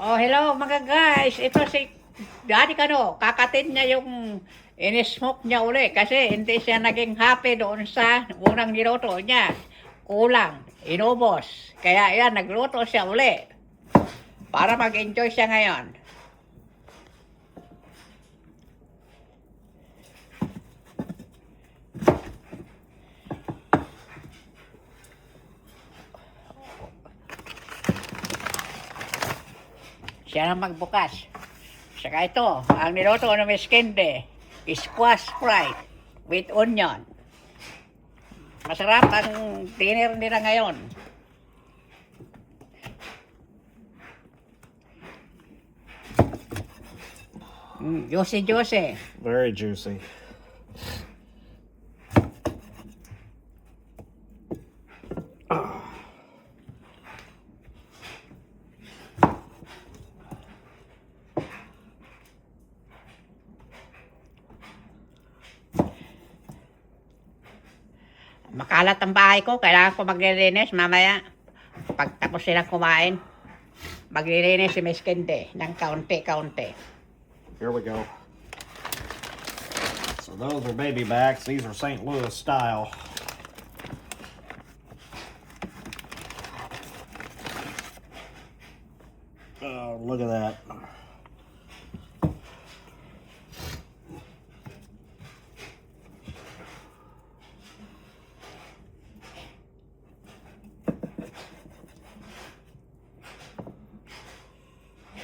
Oh, hello mga guys. Ito si Daddy Kano. Kakatin niya yung in-smoke niya uli kasi hindi siya naging happy doon sa unang niluto niya. Kulang, inubos. Kaya yan, nagluto siya uli para mag-enjoy siya ngayon. Siya na magbukas. Saka ito, ang niluto ng Miss Kende, squash fried with onion. Masarap ang dinner nila ngayon. Juicy, juicy. Very juicy. Makalat ang bahay ko, kailangan ko maglilinis mamaya. Pag tapos silang kumain, maglilinis si Miss Kende ng kaunti-kaunti. Here we go. So those are baby backs. These are St. Louis style. Oh, look at that.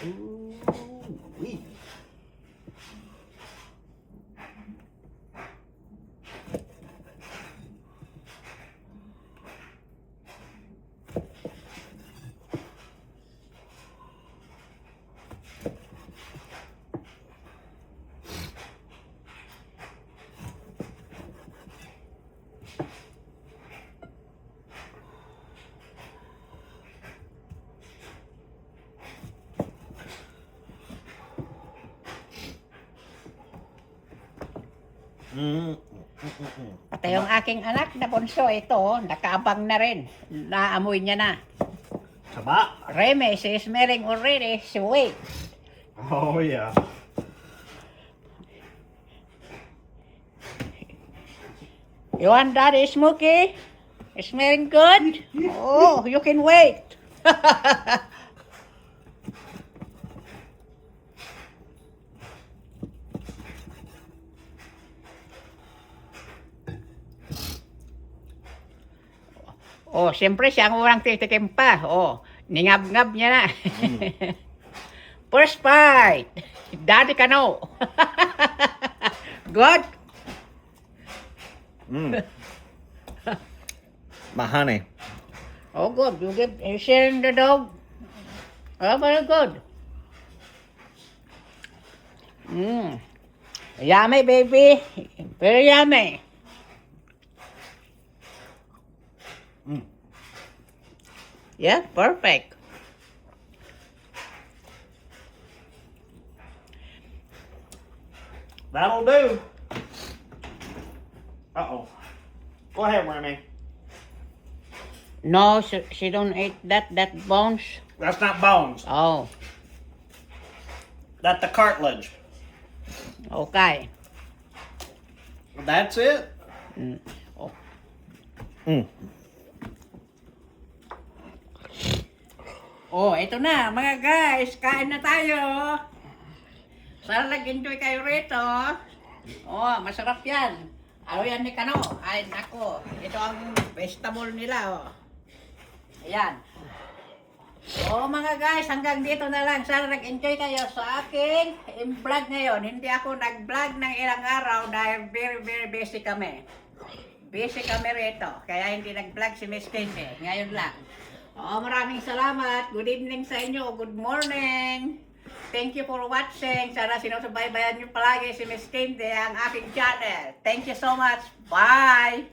Ooh-wee. Pati yung aking anak na bunso, ito, nakaabang na rin. Naamoy niya na. Taba. Remy, she is smelling already. She wait. Oh, yeah. You want Daddy Smokey? Smelling good? Oh, you can wait. Oh, siyempre siya ang unang titikim pa. Oh, ningab-ngab niya na. First bite. Daddy Kano. Good? My honey. Oh, good. You sharing the dog? Oh, very good. Yummy, baby. Very yummy. Yeah, perfect. That'll do. Uh-oh. Go ahead, Remy. No, she don't eat that bones. That's not bones. Oh, That's the cartilage. okay. That's it. Oh. Oh, ito na, mga guys. Kain na tayo. Sana nag-enjoy kayo rito. Oh, masarap yan. Ano yan ni Kano? Ay, nako. Ito ang vegetable nila, oh. Ayan. Oh, mga guys, hanggang dito na lang. Sana nag-enjoy kayo sa aking vlog ngayon. Hindi ako nag-vlog ng ilang araw dahil very busy kami. Busy kami rito. Kaya hindi nag-vlog si Miss Kende. Ngayon lang. Oh, maraming salamat. Good evening sa inyo. Good morning. Thank you for watching. Sana sinusubaybayan niyo palagi si Miss Kende ang aking channel. Thank you so much. Bye!